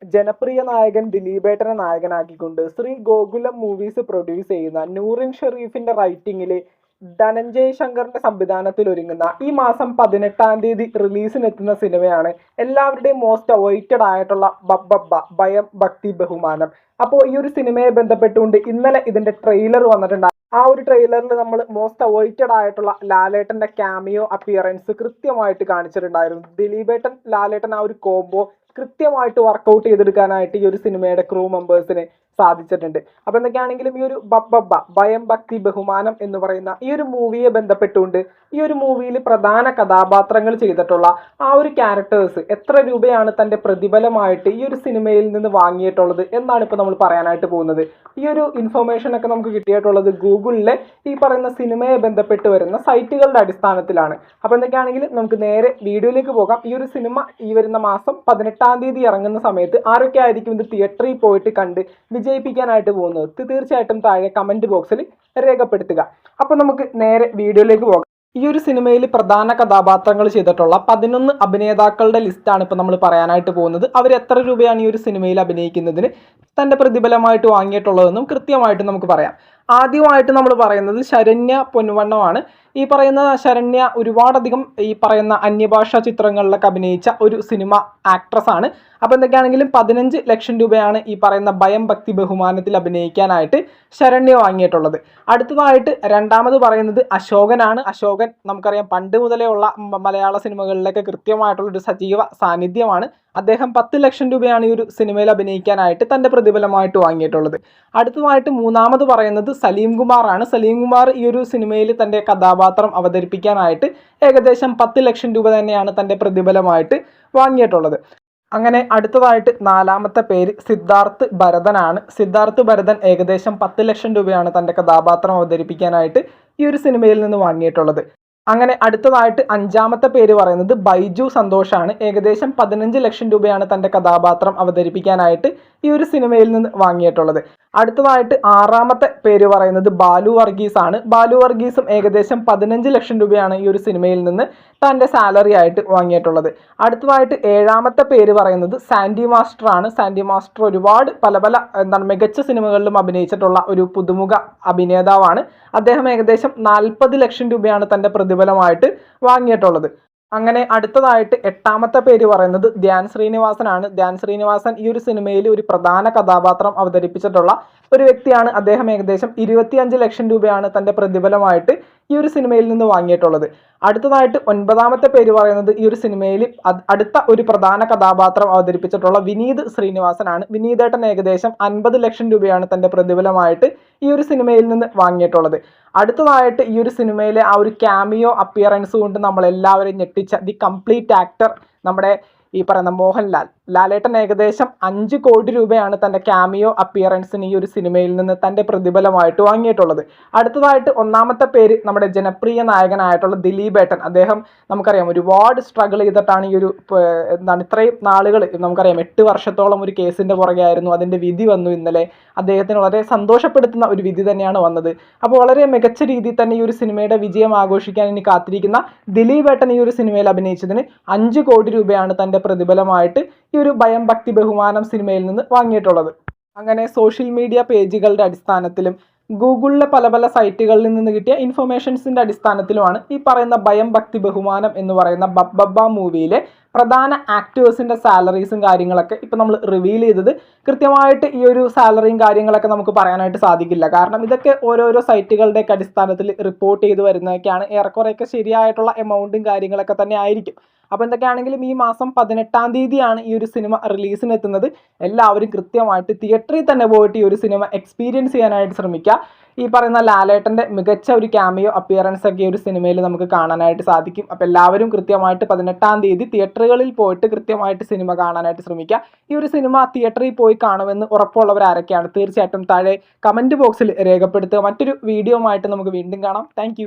ജനപ്രിയ നായകൻ ദിലീപേട്ടനെ നായകനാക്കിക്കൊണ്ട് Shri Gokulam movies produce ചെയ്യുന്ന നൂറിൻ ഷെരീഫിന്റെ റൈറ്റിംഗിൽ ധനഞ്ജയ് ശങ്കറിന്റെ സംവിധാനത്തിൽ ഒരുങ്ങുന്ന ഈ മാസം 18-ാം തീയതി റിലീസിനെത്തുന്ന സിനിമയാണ് എല്ലാവരുടെയും മോസ്റ്റ് അവൈറ്റഡ് ആയിട്ടുള്ള ബബ്ബബ്ബ ഭയം ഭക്തി ബഹുമാനം. അപ്പോൾ ഈ ഒരു സിനിമയെ ബന്ധപ്പെട്ടുകൊണ്ട് ഇന്നലെ ഇതിന്റെ ട്രെയിലർ വന്നിട്ടുണ്ട്. ആ ഒരു ട്രെയിലറിൽ നമ്മൾ മോസ്റ്റ് അവൈറ്റഡ് ആയിട്ടുള്ള ലാലേട്ടന്റെ ക്യാമിയോ അപ്പിയറൻസ് കൃത്യമായിട്ട് കാണിച്ചിട്ടുണ്ടായിരുന്നു. ദിലീപേട്ടൻ ലാലേട്ടൻ ആ ഒരു കോംബോ കൃത്യമായിട്ട് വർക്കൗട്ട് ചെയ്തെടുക്കാനായിട്ട് ഈ ഒരു സിനിമയുടെ ക്രൂ മെമ്പേഴ്സിന് സാധിച്ചിട്ടുണ്ട്. അപ്പൊ എന്തൊക്കെയാണെങ്കിലും ഈ ഒരു ബബ്ബബ്ബ ഭയം ഭക്തി ബഹുമാനം എന്ന് പറയുന്ന ഈ ഒരു മൂവിയെ ബന്ധപ്പെട്ടുകൊണ്ട് ഈ ഒരു മൂവിയിൽ പ്രധാന കഥാപാത്രങ്ങൾ ചെയ്തിട്ടുള്ള ആ ഒരു ക്യാരക്ടേഴ്സ് എത്ര രൂപയാണ് തന്റെ പ്രതിഫലമായിട്ട് ഈ ഒരു സിനിമയിൽ നിന്ന് വാങ്ങിയിട്ടുള്ളത് എന്നാണ് ഇപ്പൊ നമ്മൾ പറയാനായിട്ട് പോകുന്നത്. ഈ ഒരു ഇൻഫർമേഷൻ ഒക്കെ നമുക്ക് കിട്ടിയിട്ടുള്ളത് ഗൂഗിളിലെ ഈ പറയുന്ന സിനിമയെ ബന്ധപ്പെട്ട് വരുന്ന സൈറ്റുകളുടെ അടിസ്ഥാനത്തിലാണ്. അപ്പൊ എന്തൊക്കെയാണെങ്കിലും നമുക്ക് നേരെ വീഡിയോയിലേക്ക് പോകാം. ഈ ഒരു സിനിമ ഈ വരുന്ന മാസം 18-ാം തീയതി ഇറങ്ങുന്ന സമയത്ത് ആരൊക്കെ ആയിരിക്കും ഇത് തിയേറ്ററിൽ പോയിട്ട് കണ്ട് വിജയിപ്പിക്കാനായിട്ട് പോകുന്നത് തീർച്ചയായിട്ടും താഴെ കമന്റ് ബോക്സിൽ രേഖപ്പെടുത്തുക. അപ്പൊ നമുക്ക് നേരെ വീഡിയോയിലേക്ക് പോകാം. ഈ ഒരു സിനിമയിൽ പ്രധാന കഥാപാത്രങ്ങൾ ചെയ്തിട്ടുള്ള 11 അഭിനേതാക്കളുടെ ലിസ്റ്റാണ് ഇപ്പോൾ നമ്മൾ പറയാനായിട്ട് പോകുന്നത്. അവർ എത്ര രൂപയാണ് ഈ ഒരു സിനിമയിൽ അഭിനയിക്കുന്നതിന് തൻ്റെ പ്രതിഫലമായിട്ട് വാങ്ങിയിട്ടുള്ളതെന്നും കൃത്യമായിട്ട് നമുക്ക് പറയാം. ആദ്യമായിട്ട് നമ്മൾ പറയുന്നത് ശരണ്യ പൊൻവണ്ണമാണ്. ഈ പറയുന്ന ശരണ്യ ഒരുപാടധികം ഈ പറയുന്ന അന്യഭാഷാ ചിത്രങ്ങളിലൊക്കെ അഭിനയിച്ച ഒരു സിനിമ ആക്ട്രസ് ആണ്. അപ്പോൾ എന്തൊക്കെയാണെങ്കിലും 15 ലക്ഷം രൂപയാണ് ഈ പറയുന്ന ഭയം ഭക്തി ബഹുമാനത്തിൽ അഭിനയിക്കാനായിട്ട് ശരണ്യ വാങ്ങിയിട്ടുള്ളത്. അടുത്തതായിട്ട് രണ്ടാമത് പറയുന്നത് അശോകനാണ്. അശോകൻ നമുക്കറിയാം പണ്ട് മുതലേ ഉള്ള മലയാള സിനിമകളിലൊക്കെ കൃത്യമായിട്ടുള്ള ഒരു സജീവ സാന്നിധ്യമാണ്. അദ്ദേഹം 10 ലക്ഷം രൂപയാണ് ഈ ഒരു സിനിമയിൽ അഭിനയിക്കാനായിട്ട് തൻ്റെ പ്രതിഫലമായിട്ട് വാങ്ങിയിട്ടുള്ളത്. അടുത്തതായിട്ട് മൂന്നാമത് പറയുന്നത് സലീം കുമാറാണ്. സലീം കുമാർ ഈ ഒരു സിനിമയിൽ തൻ്റെ കഥാപാത്രം അവതരിപ്പിക്കാനായിട്ട് ഏകദേശം 10 ലക്ഷം രൂപ തന്നെയാണ് തൻ്റെ പ്രതിഫലമായിട്ട് വാങ്ങിയിട്ടുള്ളത്. അങ്ങനെ അടുത്തതായിട്ട് നാലാമത്തെ പേര് സിദ്ധാർത്ഥ് ഭരതനാണ്. സിദ്ധാർത്ഥ് ഭരതൻ ഏകദേശം 10 ലക്ഷം രൂപയാണ് തൻ്റെ കഥാപാത്രം അവതരിപ്പിക്കാനായിട്ട് ഈ ഒരു സിനിമയിൽ നിന്ന് വാങ്ങിയിട്ടുള്ളത്. അങ്ങനെ അടുത്തതായിട്ട് അഞ്ചാമത്തെ പേര് പറയുന്നത് ബൈജു സന്തോഷാണ്. ഏകദേശം 15 ലക്ഷം രൂപയാണ് തൻ്റെ കഥാപാത്രം അവതരിപ്പിക്കാനായിട്ട് ഈ ഒരു സിനിമയിൽ നിന്ന് വാങ്ങിയിട്ടുള്ളത്. അടുത്തതായിട്ട് ആറാമത്തെ പേര് പറയുന്നത് ബാലു വർഗീസ് ആണ്. ബാലു വർഗീസും ഏകദേശം 15 ലക്ഷം രൂപയാണ് ഈ ഒരു സിനിമയിൽ നിന്ന് തൻ്റെ സാലറി ആയിട്ട് വാങ്ങിയിട്ടുള്ളത്. അടുത്തതായിട്ട് ഏഴാമത്തെ പേര് പറയുന്നത് സാൻഡി മാസ്റ്റർ ആണ്. സാൻഡി മാസ്റ്റർ ഒരുപാട് പല മികച്ച സിനിമകളിലും അഭിനയിച്ചിട്ടുള്ള ഒരു പുതുമുഖ അഭിനേതാവാണ്. അദ്ദേഹം ഏകദേശം 40 ലക്ഷം രൂപയാണ് തൻ്റെ പ്രതിഫലമായിട്ട് വാങ്ങിയിട്ടുള്ളത്. അങ്ങനെ അടുത്തതായിട്ട് എട്ടാമത്തെ പേര് പറയുന്നത് ധ്യാൻ ശ്രീനിവാസനാണ്. ധ്യാൻ ശ്രീനിവാസൻ ഈ ഒരു സിനിമയിൽ ഒരു പ്രധാന കഥാപാത്രം അവതരിപ്പിച്ചിട്ടുള്ള ഒരു വ്യക്തിയാണ്. അദ്ദേഹം ഏകദേശം 25 ലക്ഷം രൂപയാണ് തൻ്റെ പ്രതിഫലമായിട്ട് ഈ ഒരു സിനിമയിൽ നിന്ന് വാങ്ങിയിട്ടുള്ളത്. അടുത്തതായിട്ട് ഒൻപതാമത്തെ പേര് പറയുന്നത് ഈ ഒരു സിനിമയിൽ അടുത്ത ഒരു പ്രധാന കഥാപാത്രം അവതരിപ്പിച്ചിട്ടുള്ള വിനീത് ശ്രീനിവാസനാണ്. വിനീതേട്ടൻ ഏകദേശം 50 ലക്ഷം രൂപയാണ് തൻ്റെ പ്രതിഫലമായിട്ട് ഈ ഒരു സിനിമയിൽ നിന്ന് വാങ്ങിയിട്ടുള്ളത്. അടുത്തതായിട്ട് ഈ ഒരു സിനിമയിലെ ആ ഒരു ക്യാമിയോ അപ്പിയറൻസ് കൊണ്ട് നമ്മളെല്ലാവരും ഞെട്ടിച്ച ദി കംപ്ലീറ്റ് ആക്ടർ നമ്മുടെ ഈ പറയുന്ന മോഹൻലാൽ. ലാലേട്ടൻ ഏകദേശം 5 കോടി രൂപയാണ് തൻ്റെ ക്യാമിയോ അപ്പിയറൻസിന് ഈ ഒരു സിനിമയിൽ നിന്ന് തൻ്റെ പ്രതിഫലമായിട്ട് വാങ്ങിയിട്ടുള്ളത്. അടുത്തതായിട്ട് ഒന്നാമത്തെ പേര് നമ്മുടെ ജനപ്രിയ നായകനായിട്ടുള്ള ദിലീപേട്ടൻ. അദ്ദേഹം നമുക്കറിയാം ഒരുപാട് സ്ട്രഗിൾ ചെയ്തിട്ടാണ് ഈ ഒരു ഇത്രയും നാളുകൾ നമുക്കറിയാം 8 വർഷത്തോളം ഒരു കേസിൻ്റെ പുറകെ ആയിരുന്നു. അതിൻ്റെ വിധി വന്നു ഇന്നലെ. അദ്ദേഹത്തിന് വളരെ സന്തോഷപ്പെടുത്തുന്ന ഒരു വിധി തന്നെയാണ് വന്നത്. അപ്പോൾ വളരെ മികച്ച രീതിയിൽ തന്നെ ഈ ഒരു സിനിമയുടെ വിജയം ആഘോഷിക്കാൻ ഇനി കാത്തിരിക്കുന്ന ദിലീപേട്ടൻ ഈ ഒരു സിനിമയിൽ അഭിനയിച്ചതിന് 5 കോടി രൂപയാണ് തൻ്റെ പ്രതിഫലമായിട്ട് ഈ ഒരു ഭയം ഭക്തി ബഹുമാനം സിനിമയിൽ നിന്ന് വാങ്ങിയിട്ടുള്ളത്. അങ്ങനെ സോഷ്യൽ മീഡിയ പേജുകളുടെ അടിസ്ഥാനത്തിലും ഗൂഗിളിലെ പല സൈറ്റുകളിൽ നിന്ന് കിട്ടിയ ഇൻഫർമേഷൻസിൻ്റെ അടിസ്ഥാനത്തിലുമാണ് ഈ പറയുന്ന ഭയം ഭക്തി ബഹുമാനം എന്ന് പറയുന്ന ബബ്ബബ്ബ മൂവിയിലെ പ്രധാന ആക്ടേഴ്സിൻ്റെ സാലറീസും കാര്യങ്ങളൊക്കെ ഇപ്പോൾ നമ്മൾ റിവീൽ ചെയ്തത്. കൃത്യമായിട്ട് ഈ ഒരു സാലറിയും കാര്യങ്ങളൊക്കെ നമുക്ക് പറയാനായിട്ട് സാധിക്കില്ല. കാരണം ഇതൊക്കെ ഓരോരോ സൈറ്റുകളുടെയൊക്കെ അടിസ്ഥാനത്തിൽ റിപ്പോർട്ട് ചെയ്ത് വരുന്നതൊക്കെയാണ്. ഏറെക്കുറെയൊക്കെ ശരിയായിട്ടുള്ള എമൗണ്ടും കാര്യങ്ങളൊക്കെ തന്നെ ആയിരിക്കും. അപ്പോൾ എന്തൊക്കെയാണെങ്കിലും ഈ മാസം 18-ാം തീയതിയാണ് ഈ ഒരു സിനിമ റിലീസിനെത്തുന്നത്. എല്ലാവരും കൃത്യമായിട്ട് തിയേറ്ററിൽ തന്നെ പോയിട്ട് ഈ ഒരു സിനിമ എക്സ്പീരിയൻസ് ചെയ്യാനായിട്ട് ശ്രമിക്കുക. ഈ പറയുന്ന ലാലേട്ടൻ്റെ മികച്ച ഒരു ക്യാമിയോ അപ്പിയറൻസ് ഒക്കെ ഈ ഒരു സിനിമയിൽ നമുക്ക് കാണാനായിട്ട് സാധിക്കും. അപ്പോൾ എല്ലാവരും കൃത്യമായിട്ട് 18-ാം തീയതി തിയേറ്ററുകളിൽ പോയിട്ട് കൃത്യമായിട്ട് സിനിമ കാണാനായിട്ട് ശ്രമിക്കുക. ഈ ഒരു സിനിമ തിയേറ്ററിൽ പോയി കാണുമെന്ന് ഉറപ്പുള്ളവർ ആരൊക്കെയാണ് തീർച്ചയായിട്ടും താഴെ കമൻറ്റ് ബോക്സിൽ രേഖപ്പെടുത്തുക. മറ്റൊരു വീഡിയോ ആയിട്ട് നമുക്ക് വീണ്ടും കാണാം. താങ്ക്